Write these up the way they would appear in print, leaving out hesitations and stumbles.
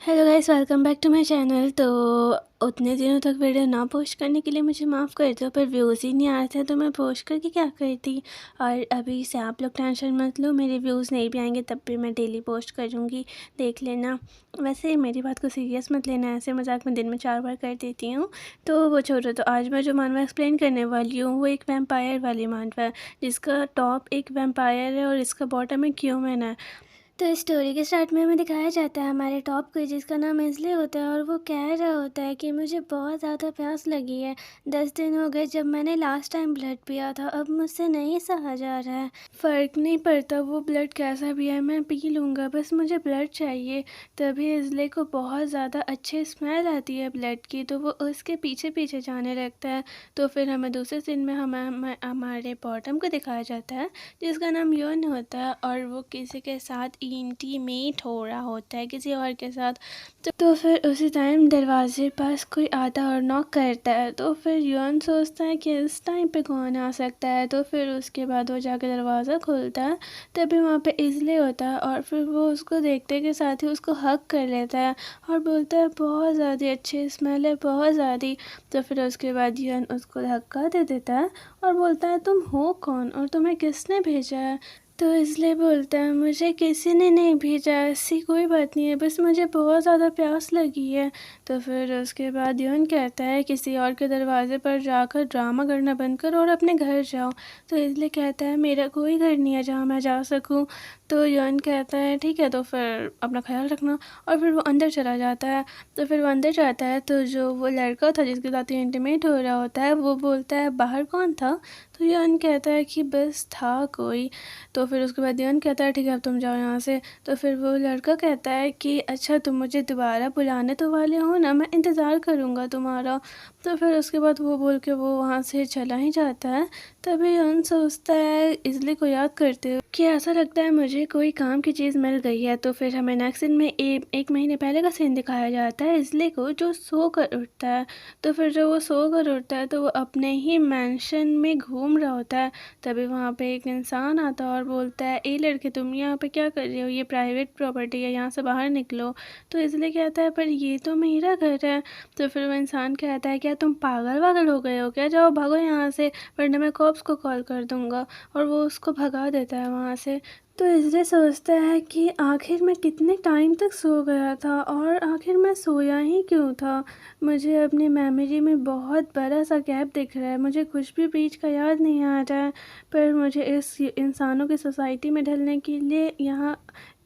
Hello guys, welcome back to my channel. तो उतने दिनों तक वीडियो ना पोस्ट करने के लिए मुझे माफ़ कर दो, पर व्यूज़ ही नहीं आ रहे थे तो मैं पोस्ट करके क्या करती। और अभी से आप लोग टेंशन मत लो, मेरे व्यूज़ नहीं भी आएंगे तब भी मैं डेली पोस्ट करूँगी, देख लेना। वैसे मेरी बात को सीरियस मत लेना, ऐसे मजाक में दिन में 4 बार कर देती हूँ। तो वो छोड़ो, तो आज मैं जो मानवा एक्सप्लेन करने वाली हूँ वो एक वैम्पायर वाली मानवा है, जिसका टॉप एक वैम्पायर है और इसका बॉटम एक ह्यूमन है। तो स्टोरी के स्टार्ट में हमें दिखाया जाता है हमारे टॉप को, जिसका नाम इज़ले होता है, और वो कह रहा होता है कि मुझे बहुत ज़्यादा प्यास लगी है। 10 दिन हो गए जब मैंने लास्ट टाइम ब्लड पिया था, अब मुझसे नहीं सहा जा रहा है। फ़र्क नहीं पड़ता वो ब्लड कैसा भी है, मैं पी लूँगा, बस मुझे ब्लड चाहिए। तभी इज़ले को बहुत ज़्यादा अच्छी स्मेल आती है ब्लड की, तो वो उसके पीछे पीछे जाने लगता है। तो फिर हमें दूसरे सीन में हमारे बॉटम को दिखाया जाता है, जिसका नाम योन होता है, और वो किसी के साथ इंटीमेट हो रहा होता है, किसी और के साथ। तो फिर उसी टाइम दरवाजे पास कोई आता और नॉक करता है। तो फिर योन सोचता है कि इस टाइम पे कौन आ सकता है, तो फिर उसके बाद वो जाके दरवाज़ा खोलता है। तभी वहाँ पे इज़ले होता है, और फिर वो उसको देखते के साथ ही उसको हग कर लेता है और बोलता है बहुत ज़्यादा अच्छी स्मेल है, बहुत ज़्यादा। तो फिर उसके बाद योन उसको धक्का दे देता है और बोलता है तुम हो कौन और तुम्हें किसने भेजा है। तो इसलिए बोलता है मुझे किसी ने नहीं भेजा, ऐसी कोई बात नहीं है, बस मुझे बहुत ज़्यादा प्यास लगी है। तो फिर उसके बाद योन कहता है किसी और के दरवाजे पर जाकर ड्रामा करना बंद करो और अपने घर जाओ। तो इसलिए कहता है मेरा कोई घर नहीं है जहाँ मैं जा सकूँ। तो योन कहता है ठीक है, तो फिर अपना ख्याल रखना। और फिर वो अंदर चला जाता है। तो फिर वो अंदर जाता है तो जो वो लड़का था जिसके साथ इंटीमेट हो रहा होता है वो बोलता है बाहर कौन था। तो योन कहता है कि बस था कोई। तो फिर उसके बाद योन कहता है ठीक है अब तुम जाओ यहाँ से। तो फिर वो लड़का कहता है कि अच्छा तुम मुझे दोबारा बुलाने तो वाले हो ना, मैं इंतज़ार करूँगा तुम्हारा। तो फिर उसके बाद वो बोल के वो वहाँ से चला ही जाता है। तभी योन सोचता है इसलिए को याद करते हुए कि ऐसा लगता है मुझे कोई काम की चीज़ मिल गई है। तो फिर हमें नेक्स्ट सीन में एक महीने पहले का सीन दिखाया जाता है इसलिए को जो सो कर उठता है। तो फिर जब वो सो कर उठता है तो वो अपने ही मैंशन में घूम रहा होता है। तभी वहाँ पे एक इंसान आता है और बोलता है ए लड़के तुम यहाँ पे क्या कर रहे हो, ये प्राइवेट प्रॉपर्टी है, यहाँ से बाहर निकलो। तो इसलिए कहता है पर ये तो मेरा घर है। तो फिर वो इंसान कहता है क्या तुम पागल वागल हो गए हो क्या, जाओ भागो यहाँ से वरना मैं कॉप्स को कॉल कर दूँगा। और वो उसको भगा देता है वहाँ से। तो इसलिए सोचता है कि आखिर मैं कितने टाइम तक सो गया था और आखिर मैं सोया ही क्यों था। मुझे अपनी मेमोरी में बहुत बड़ा सा गैप दिख रहा है, मुझे कुछ भी बीच का याद नहीं आ रहा है। पर मुझे इस इंसानों की सोसाइटी में ढलने के लिए यहाँ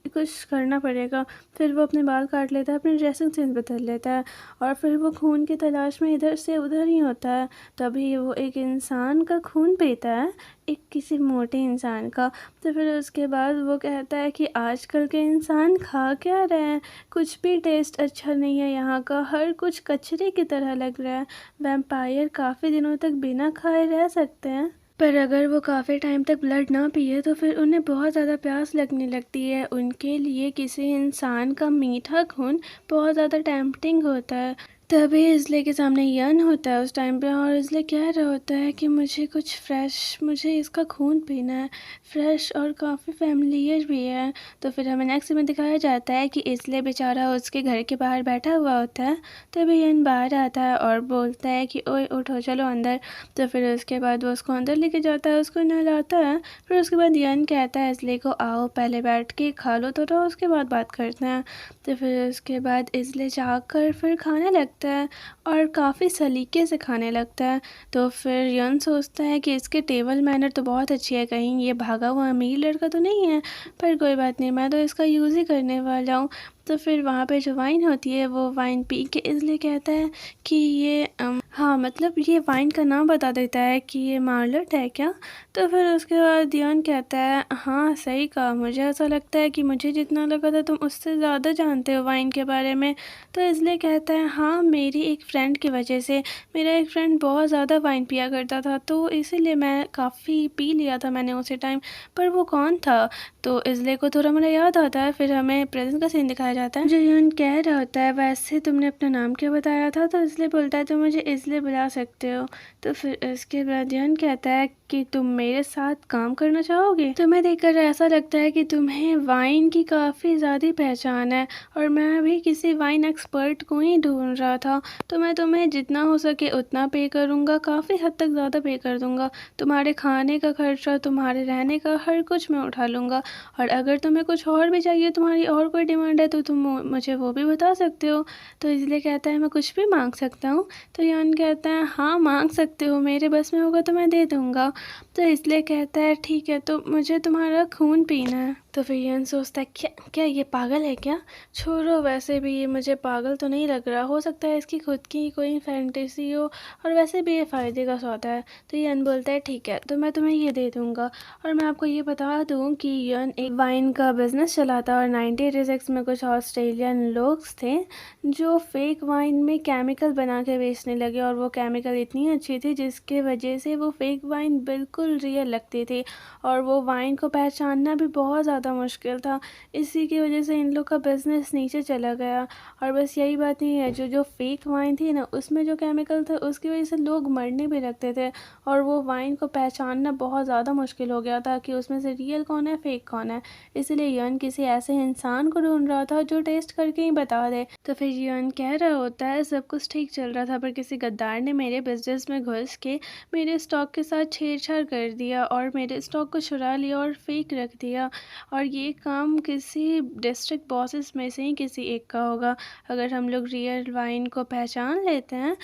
कुछ करना पड़ेगा। फिर वो अपने बाल काट लेता है, अपनी ड्रेसिंग सेंस बदल लेता है, और फिर वो खून की तलाश में इधर से उधर ही होता है। तभी वो एक इंसान का खून पीता है, एक किसी मोटे इंसान का। तो फिर उसके बाद वो कहता है कि आजकल के इंसान खा क्या रहे हैं, कुछ भी टेस्ट अच्छा नहीं है यहाँ का, हर कुछ कचरे की तरह लग रहा है। वैम्पायर काफ़ी दिनों तक बिना खाए रह सकते हैं, पर अगर वो काफ़ी टाइम तक ब्लड ना पिए तो फिर उन्हें बहुत ज़्यादा प्यास लगने लगती है। उनके लिए किसी इंसान का मीठा खून बहुत ज़्यादा टेम्पटिंग होता है। तभी इज़ले के सामने यन होता है उस टाइम पे, और इज़ले कह रहा होता है कि मुझे कुछ फ्रेश, मुझे इसका खून पीना है, फ्रेश और काफ़ी फैमिलियर भी है। तो फिर हमें नेक्स्ट में दिखाया जाता है कि इज़ले बेचारा उसके घर के बाहर बैठा हुआ होता है। तभी यन बाहर आता है और बोलता है कि ओए उठो चलो अंदर। तो फिर उसके बाद वो उसको अंदर लेके जाता है, उसको नहलाता है। फिर उसके बाद यन कहता है इज़ले को आओ पहले बैठ के खा लो तो उसके बाद बात करते हैं। तो फिर उसके बाद इज़ले जाकर फिर खाने लगता है और काफ़ी सलीके से खाने लगता है। तो फिर यन सोचता है कि इसके टेबल मैनर तो बहुत अच्छी है, कहीं ये भागा हुआ अमीर लड़का तो नहीं है, पर कोई बात नहीं, मैं तो इसका यूज़ ही करने वाला हूँ। तो फिर वहाँ पे जो वाइन होती है वो वाइन पी के इसलिए कहता है कि ये हाँ मतलब ये वाइन का नाम बता देता है कि ये मार्लट है क्या। तो फिर उसके बाद दियान कहता है हाँ सही कहा, मुझे ऐसा लगता है कि मुझे जितना लगा था तुम उससे ज़्यादा जानते हो वाइन के बारे में। तो इसलिए कहता है हाँ मेरी एक फ्रेंड की वजह से, मेरा एक फ्रेंड बहुत ज़्यादा वाइन पिया करता था तो इसीलिए मैं काफ़ी पी लिया था मैंने उसी टाइम। पर वो कौन था। तो इसलिए को थोड़ा मुझे याद आता है। फिर हमें प्रेजेंट का सीन दिखाया जाता है। जो यून कह रहा होता है वैसे तुमने अपना नाम क्या बताया था, तो इसलिए बोलता है तुम मुझे इसलिए बुला सकते हो। तो फिर इसके बाद यून कहता है कि तुम मेरे साथ काम करना चाहोगे। तुम्हें देखकर ऐसा लगता है कि तुम्हें वाइन की काफ़ी ज़्यादा पहचान है और मैं भी किसी वाइन एक्सपर्ट को ही ढूंढ रहा था, तो मैं तुम्हें जितना हो सके उतना पे करूँगा, काफ़ी हद तक ज़्यादा पे कर दूँगा। तुम्हारे खाने का खर्चा, तुम्हारे रहने का हर कुछ मैं उठा लूँगा, और अगर तुम्हें कुछ और भी चाहिए, तुम्हारी और कोई डिमांड है तो तुम मुझे वो भी बता सकते हो। तो इसलिए कहता है मैं कुछ भी मांग सकता हूँ। तो यान कहता है हाँ मांग सकते हो, मेरे बस में होगा तो मैं दे दूँगा। तो इसलिए कहता है ठीक है, तो मुझे तुम्हारा खून पीना है। तो फिर यान सोचता है क्या क्या ये पागल है क्या। छोड़ो, वैसे भी ये मुझे पागल तो नहीं लग रहा, हो सकता है इसकी खुद की कोई फैंटेसी हो, और वैसे भी ये फ़ायदे का सौदा है। तो यन बोलता है ठीक है, तो मैं तुम्हें ये दे दूँगा। और मैं आपको ये बता दूँ कि यन एक वाइन का बिज़नेस चलाता, और 1986 में कुछ ऑस्ट्रेलियन लोग थे जो फेक वाइन में केमिकल बना के बेचने लगे, और वो केमिकल इतनी अच्छी थी जिसके वजह से वो फेक वाइन बिल्कुल रियल लगती थी, और वो वाइन को पहचानना भी बहुत ज़्यादा मुश्किल था। इसी की वजह से इन लोग का बिज़नेस नीचे चला गया। और बस यही बात नहीं है, जो फेक वाइन थी ना, उसमें जो केमिकल था उसकी वजह से लोग मरने भी लगते थे, और वो वाइन को पहचानना बहुत ज़्यादा मुश्किल हो गया था कि उसमें से रियल कौन है फेक कौन है। इसलिए यन किसी ऐसे इंसान को ढूंढ रहा था जो टेस्ट करके ही बता दे। तो फिर यन कह रहा होता है सब कुछ ठीक चल रहा था, पर किसी गद्दार ने मेरे बिजनेस में घुस के मेरे स्टॉक के साथ छेड़छाड़ कर दिया, और मेरे स्टॉक को चुरा लिया और फेक रख दिया। और ये काम किसी डिस्ट्रिक्ट बॉसेस में से ही किसी एक का होगा। अगर हम लोग रियल वाइन को पहचान लेते हैं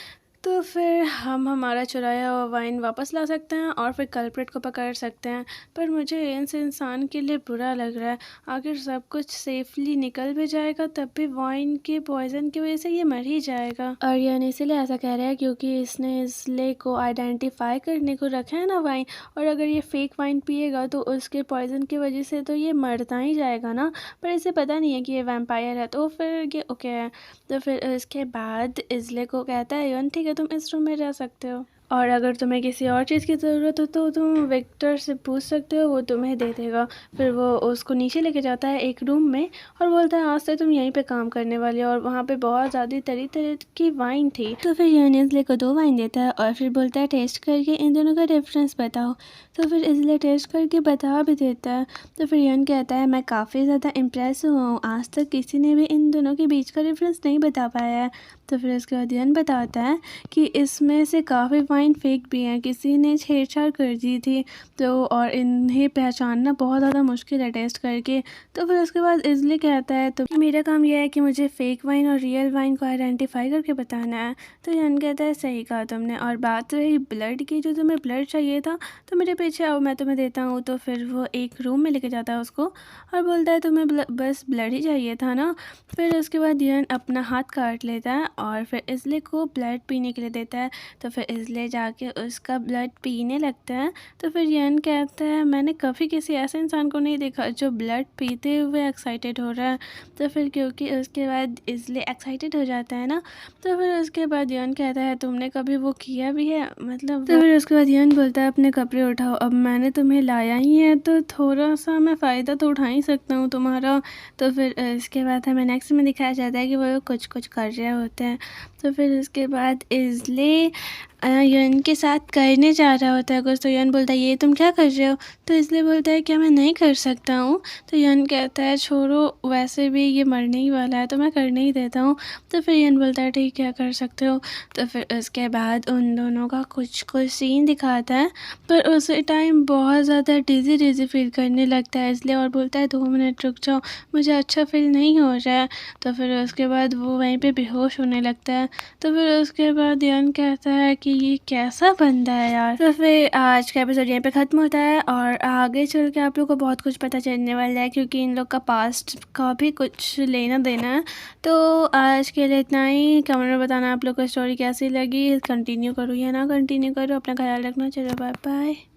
तो फिर हम हमारा चुराया हुआ वाइन वापस ला सकते हैं, और फिर कल्प्रिट को पकड़ सकते हैं। पर मुझे इस इंसान के लिए बुरा लग रहा है, आखिर सब कुछ सेफली निकल भी जाएगा तब भी वाइन के पॉइजन की वजह से ये मर ही जाएगा। और यानी इसीलिए ऐसा कह रहा है क्योंकि इसने इसले को आइडेंटिफाई करने को रखा है ना वाइन, और अगर ये फेक वाइन पिएगा तो उसके पॉइजन की वजह से तो ये मरता ही जाएगा ना। पर इसे पता नहीं है कि ये वैम्पायर है, तो फिर ये ओके है। तो फिर इसके बाद इसले को कहता है यन ठीक है, तुम इस रूम में रह सकते हो, और अगर तुम्हें किसी और चीज़ की ज़रूरत हो तो तुम विक्टर से पूछ सकते हो, वो तुम्हें दे देगा। फिर वो उसको नीचे लेके जाता है एक रूम में, और बोलता है आज से तुम यहीं पे काम करने वाले हो, और वहाँ पे बहुत ज़्यादा तरह तरह की वाइन थी। तो फिर यन इसले को 2 वाइन देता है, और फिर बोलता है टेस्ट करके इन दोनों का डिफरेंस बताओ। तो फिर इसलिए टेस्ट करके बता भी देता है। तो फिर यन कहता है मैं काफ़ी ज़्यादा इम्प्रेस हुआ हूँ, आज तक किसी ने भी इन दोनों के बीच का डिफरेंस नहीं बता पाया है। तो फिर उसके बाद यन बताता है कि इसमें से काफ़ी वाइन फेक भी हैं, किसी ने छेड़छाड़ कर दी थी, तो और इन्हें पहचानना बहुत ज़्यादा मुश्किल है टेस्ट करके। तो फिर उसके बाद इसलिए कहता है तो मेरा काम यह है कि मुझे फेक वाइन और रियल वाइन को आइडेंटिफाई करके बताना है। तो यन कहता है सही कहा तुमने, और बात रही ब्लड की, जो तुम्हें ब्लड चाहिए था तो मेरे पीछे आओ, मैं तुम्हें देता हूँ। तो फिर वो एक रूम में लेके जाता है उसको, और बोलता है तुम्हें बस ब्लड ही चाहिए था ना। फिर उसके बाद यन अपना हाथ काट लेता है, और फिर इसले को ब्लड पीने के लिए देता है। तो फिर इसले जाके उसका ब्लड पीने लगता है। तो फिर यन कहता है मैंने कभी किसी ऐसे इंसान को नहीं देखा जो ब्लड पीते हुए एक्साइटेड हो रहा है। तो फिर क्योंकि उसके बाद इसले एक्साइटेड हो जाता है ना, तो फिर उसके बाद यन कहता है तुमने कभी वो किया भी है, मतलब। तो फिर उसके बाद यन बोलता है अपने कपड़े उठाओ, अब मैंने तुम्हें लाया ही है तो थोड़ा सा मैं फ़ायदा तो उठा ही सकता हूँ तुम्हारा। तो फिर इसके बाद हमें नेक्स्ट में दिखाया जाता है कि वो कुछ कुछ कर रहे होते हैं। तो फिर उसके बाद इसलिए यन के साथ करने जा रहा होता है कुछ, तो यन बोलता है ये तुम क्या कर रहे हो। तो इसलिए बोलता है क्या मैं नहीं कर सकता हूँ। तो यन कहता है छोड़ो, वैसे भी ये मरने ही वाला है तो मैं करने ही देता हूँ। तो फिर यन बोलता है ठीक है कर सकते हो। तो फिर उसके बाद उन दोनों का कुछ कुछ सीन दिखाता है, पर उस टाइम बहुत ज़्यादा डिज़ी फील करने लगता है इसलिए, और बोलता है 2 मिनट रुक जाओ, मुझे अच्छा फील नहीं हो रहा है। तो फिर उसके बाद वो वहीं पे बेहोश होने लगता है। तो फिर उसके बाद यन कहता है कि ये कैसा बंदा है यार। तो फिर आज का एपिसोड यहीं पे ख़त्म होता है, और आगे चल के आप लोग को बहुत कुछ पता चलने वाला है क्योंकि इन लोग का पास्ट का भी कुछ लेना देना है। तो आज के लिए इतना ही। कमेंट में बताना आप लोग को स्टोरी कैसी लगी, कंटिन्यू करूँ या ना कंटिन्यू करूँ। अपना ख्याल रखना, चलो बाय बाय।